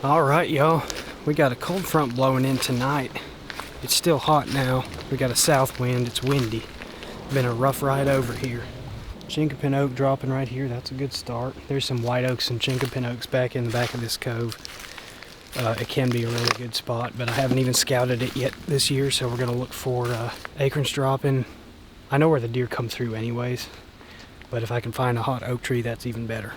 All right, y'all. We got a cold front blowing in tonight. It's still hot now. We got a south wind. It's windy. Been a rough ride over here. Chinkapin oak dropping right here. That's a good start. There's some white oaks and chinkapin oaks back in the back of this cove. It can be a really good spot, but I haven't even scouted it yet this year, so we're going to look for acorns dropping. I know where the deer come through anyways, but if I can find a hot oak tree, that's even better.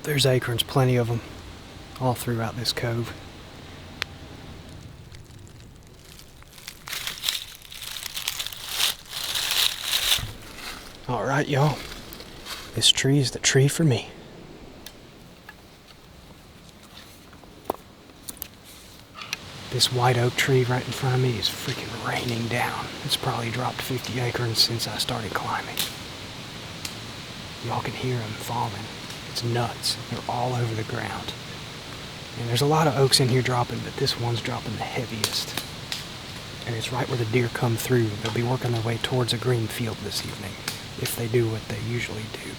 There's acorns, plenty of them, all throughout this cove. All right, y'all. This tree is the tree for me. This white oak tree right in front of me is freaking raining down. It's probably dropped 50 acorns since I started climbing. Y'all can hear them falling. It's nuts. They're all over the ground. And there's a lot of oaks in here dropping, but this one's dropping the heaviest. And it's right where the deer come through. They'll be working their way towards a green field this evening, if they do what they usually do.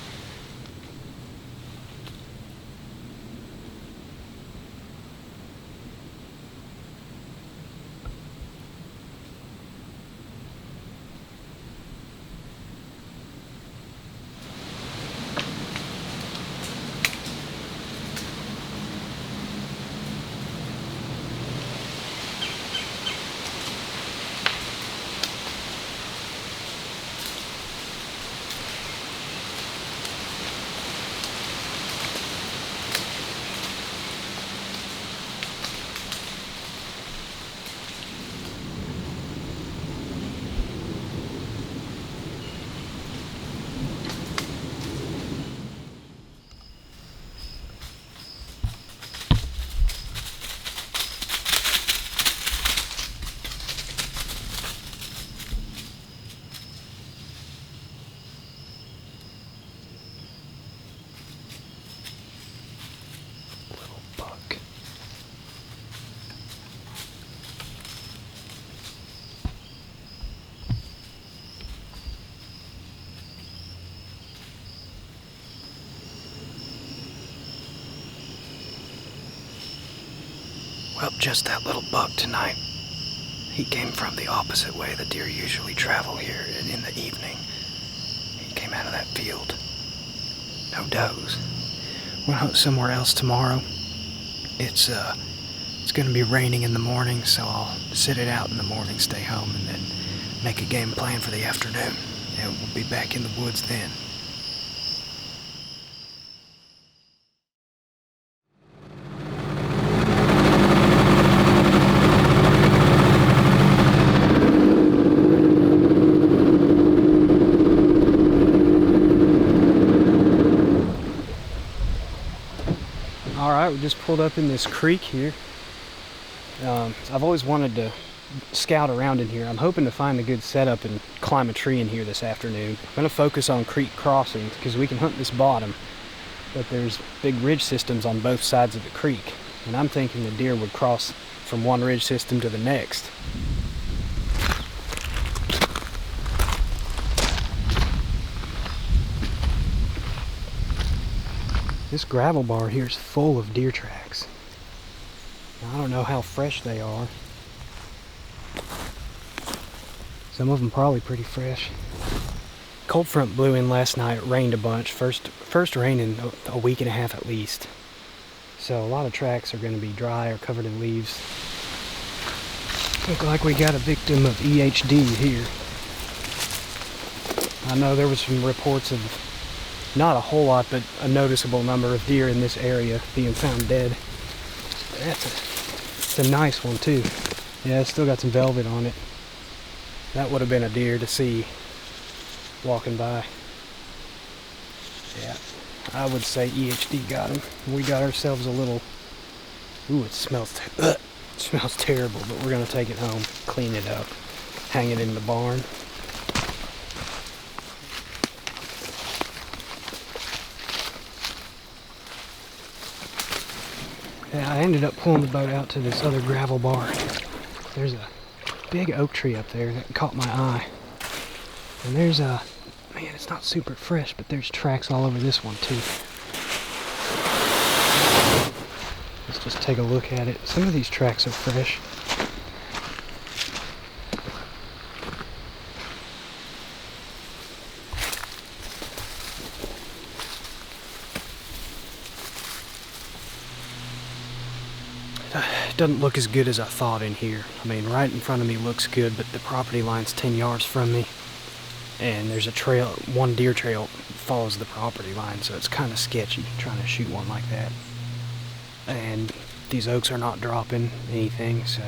Well, just that little buck tonight. He came from the opposite way the deer usually travel here in the evening. He came out of that field. No does. We'll hunt somewhere else tomorrow. It's gonna be raining in the morning, so I'll sit it out in the morning, stay home, and then make a game plan for the afternoon. And we'll be back in the woods then. Alright, we just pulled up in this creek here. I've always wanted to scout around in here. I'm hoping to find a good setup and climb a tree in here this afternoon. I'm going to focus on creek crossings because we can hunt this bottom, but there's big ridge systems on both sides of the creek, and I'm thinking the deer would cross from one ridge system to the next. This gravel bar here is full of deer tracks. I don't know how fresh they are. Some of them probably pretty fresh. Cold front blew in last night. It rained a bunch. First rain in a week and a half at least. So a lot of tracks are going to be dry or covered in leaves. Look like we got a victim of EHD here. I know there was some reports of not a whole lot, but a noticeable number of deer in this area being found dead. It's a nice one too. Yeah, it's still got some velvet on it. That would have been a deer to see walking by. Yeah, I would say EHD got him. We got ourselves a little... Ooh, it smells terrible, but we're gonna take it home, clean it up, hang it in the barn. I ended up pulling the boat out to this other gravel bar. There's a big oak tree up there that caught my eye. And there's a, man, it's not super fresh, but there's tracks all over this one too. Let's just take a look at it. Some of these tracks are fresh. It doesn't look as good as I thought in here. I mean, right in front of me looks good, but the property line's 10 yards from me. And there's a trail, one deer trail follows the property line, so it's kind of sketchy trying to shoot one like that. And these oaks are not dropping anything, so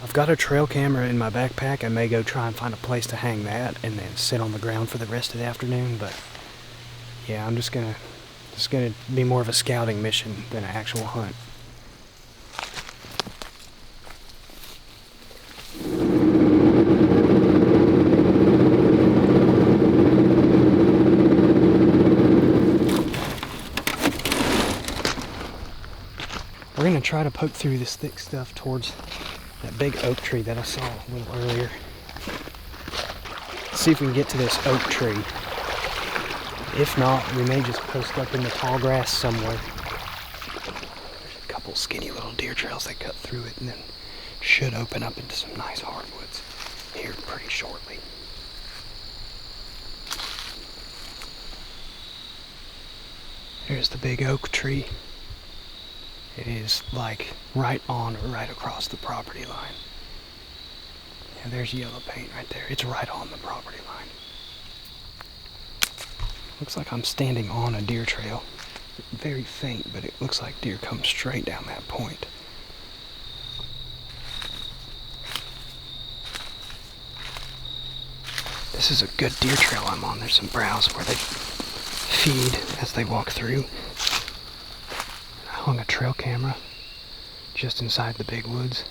I've got a trail camera in my backpack. I may go try and find a place to hang that and then sit on the ground for the rest of the afternoon, but yeah, I'm just gonna be more of a scouting mission than an actual hunt. We're gonna try to poke through this thick stuff towards that big oak tree that I saw a little earlier. See if we can get to this oak tree. If not, we may just post up in the tall grass somewhere. There's a couple skinny little deer trails that cut through it and then should open up into some nice hardwoods here pretty shortly. There's the big oak tree. It is like right on or right across the property line. Yeah, there's yellow paint right there. It's right on the property line. Looks like I'm standing on a deer trail. Very faint, but it looks like deer come straight down that point. This is a good deer trail I'm on. There's some browse where they feed as they walk through. I hung a trail camera just inside the big woods.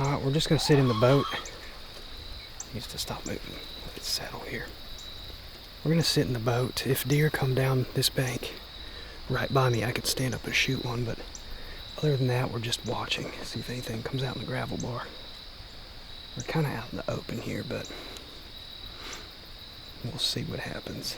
Alright, we're just going to sit in the boat. It needs to stop moving. Let it settle here. We're going to sit in the boat. If deer come down this bank right by me, I could stand up and shoot one, but other than that, we're just watching. See if anything comes out in the gravel bar. We're kind of out in the open here, but we'll see what happens.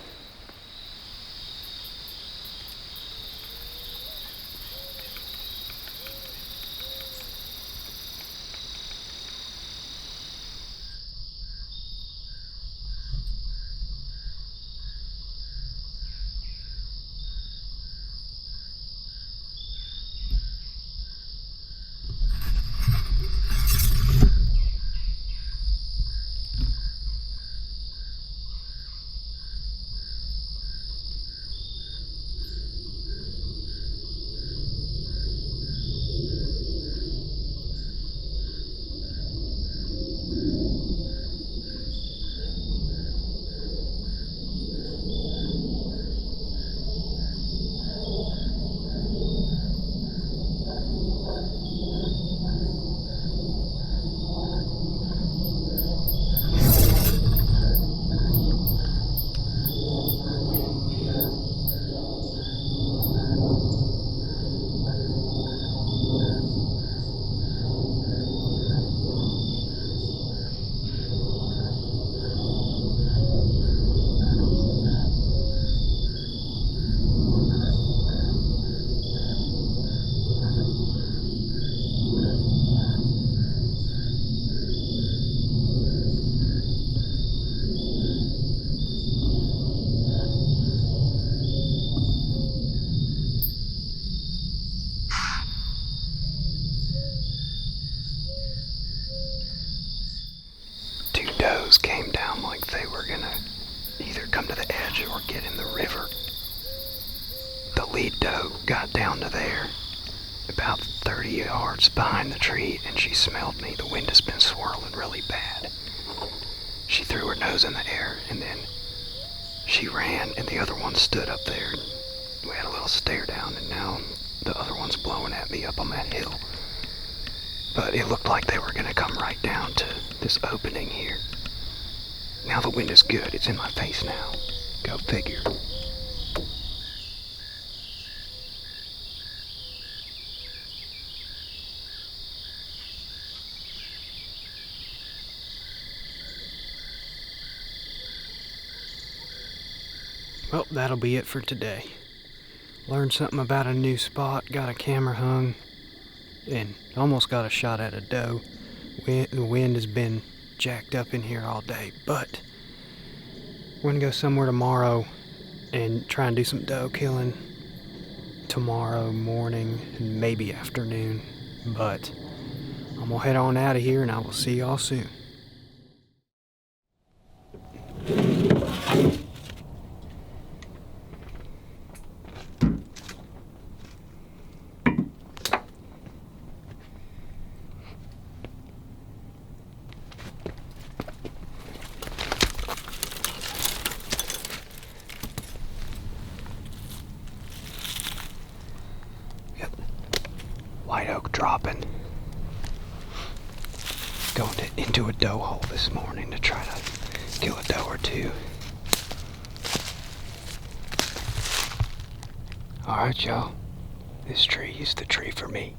Came down like they were gonna either come to the edge or get in the river. The lead doe got down to there, about 30 yards behind the tree, and she smelled me. The wind has been swirling really bad. She threw her nose in the air, and then she ran, and the other one stood up there. We had a little stare down, and now the other one's blowing at me up on that hill. but it looked like they were going to come right down to this opening here. Now the wind is good. It's in my face now. Go figure. Well, that'll be it for today. Learned something about a new spot, got a camera hung, and almost got a shot at a doe. The wind has been jacked up in here all day, but we're gonna go somewhere tomorrow and try and do some doe killing tomorrow morning and maybe afternoon. But I'm gonna head on out of here and I will see y'all soon. White oak dropping. Going into a doe hole this morning to try to kill a doe or two. Alright, y'all. This tree is the tree for me.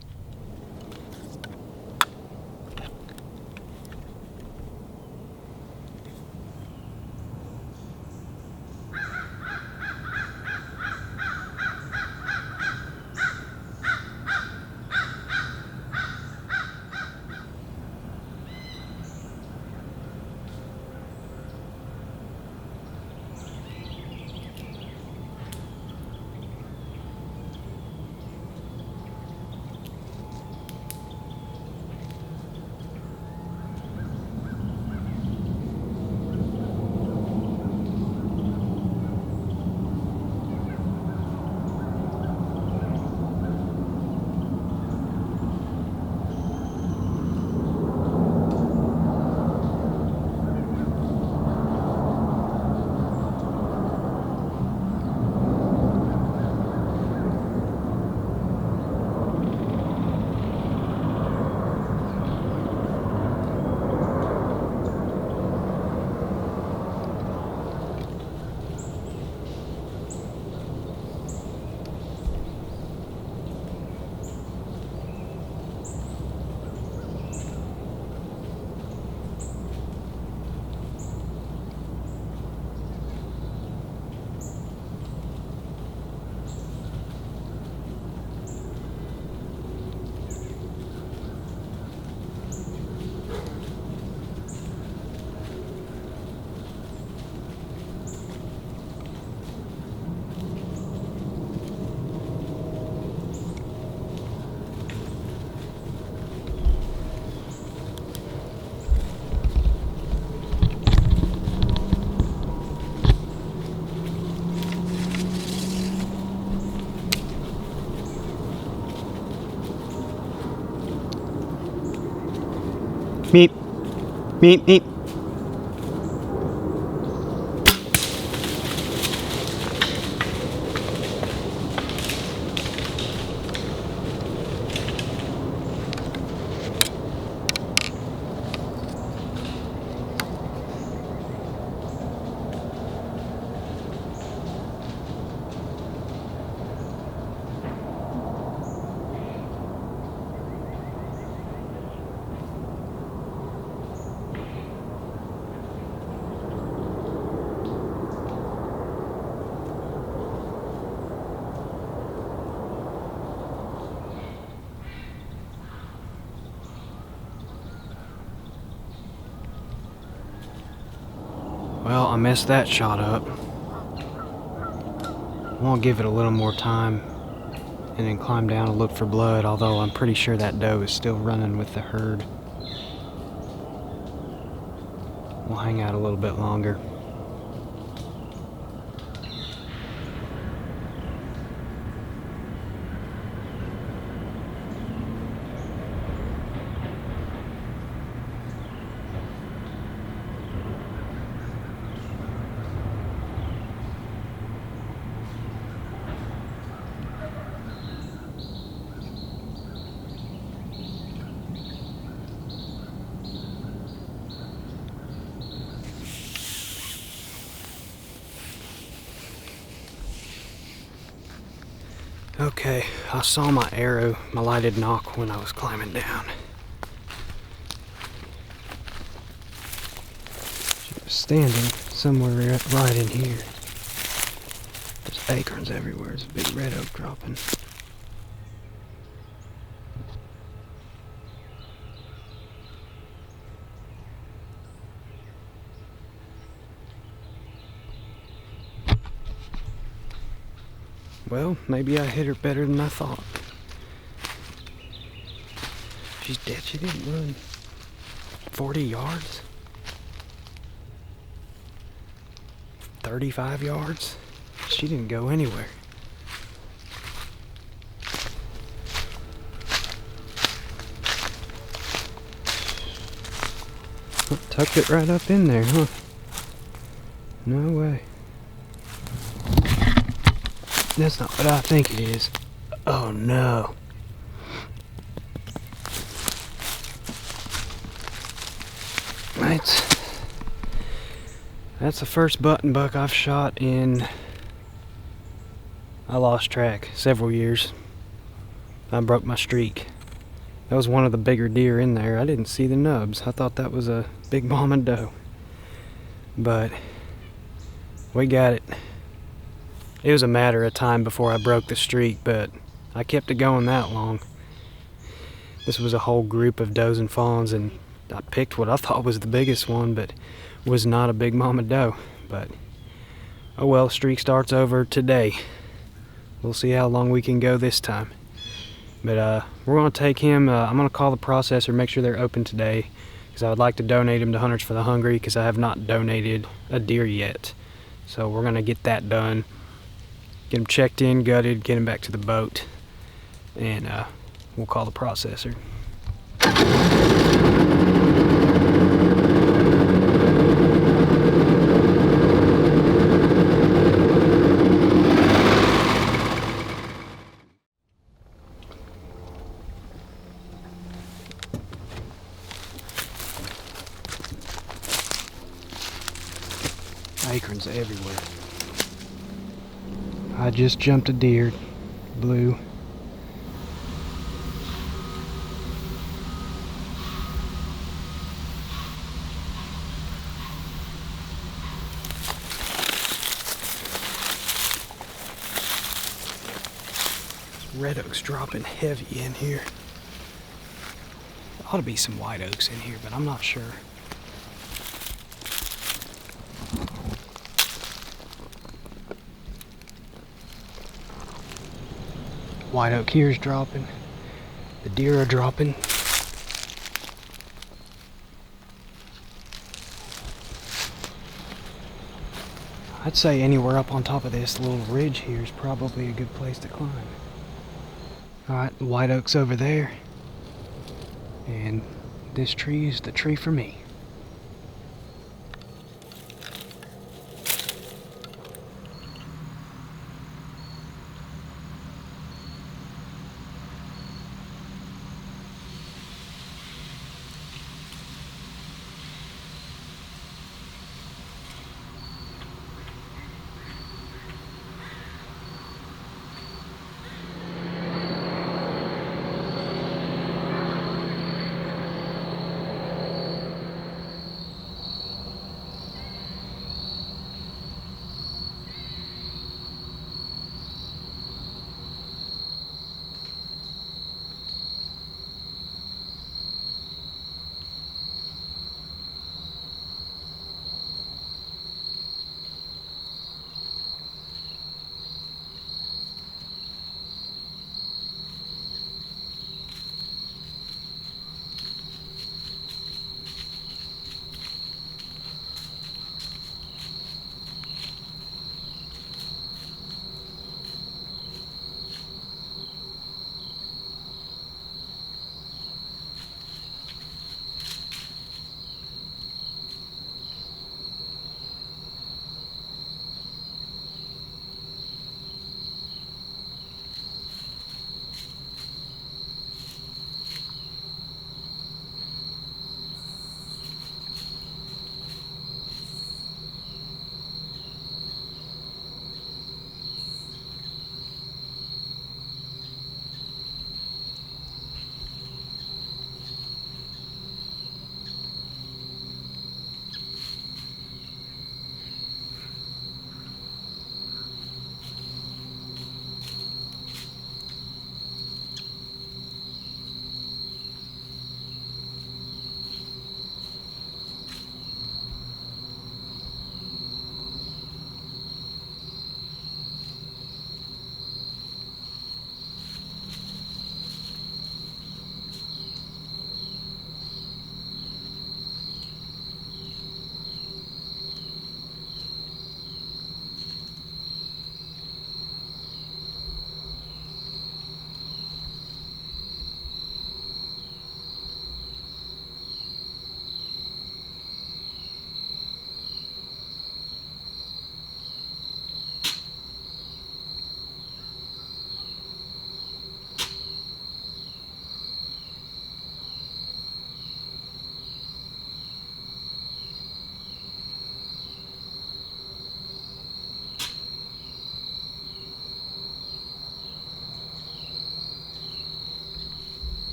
Meep. Meep, meep. Well, I messed that shot up. I'm gonna give it a little more time and then climb down and look for blood, although I'm pretty sure that doe is still running with the herd. We'll hang out a little bit longer. Okay, I saw my arrow, my lighted knock when I was climbing down. She was standing somewhere right in here. There's acorns everywhere. There's a big red oak dropping. Well, maybe I hit her better than I thought. She's dead. She didn't run 40 yards. 35 yards. She didn't go anywhere. Tucked it right up in there, huh? No way. That's not what I think it is. Oh no. That's the first button buck I've shot in, I lost track, several years. I broke my streak. That was one of the bigger deer in there. I didn't see the nubs. I thought that was a big mama doe. But we got it. It was a matter of time before I broke the streak, but I kept it going that long. This was a whole group of does and fawns, and I picked what I thought was the biggest one, but was not a big mama doe. But oh well, streak starts over today. We'll see how long we can go this time. But we're going to take him. I'm going to call the processor, make sure they're open today, because I would like to donate him to Hunters for the Hungry, because I have not donated a deer yet. So we're going to get that done. Get him checked in, gutted, get him back to the boat, and we'll call the processor. Acorns everywhere. I just jumped a deer, blue. Red oak's dropping heavy in here. Ought to be some white oaks in here, but I'm not sure. White oak here is dropping. The deer are dropping. I'd say anywhere up on top of this little ridge here is probably a good place to climb. Alright, the white oak's over there. And this tree is the tree for me.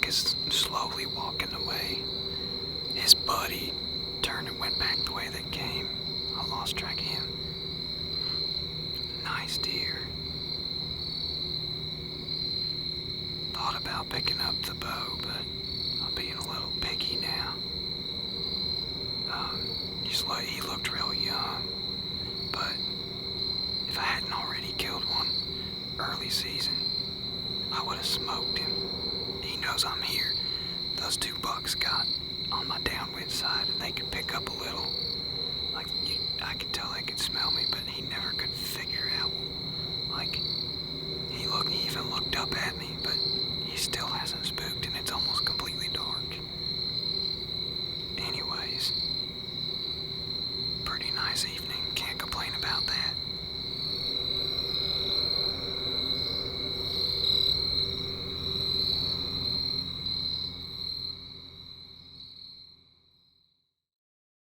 is slowly walking away. His buddy turned and went back the way they came. I lost track of him. Nice deer. Thought about picking up the bow, but I'm being a little picky now. He looked real young, but if I hadn't already killed one early season, I would have smoked him. He knows I'm here. Those two bucks got on my downwind side, and they could pick up a little. I could tell they could smell me, but he never could figure out. He even looked up at me, but he still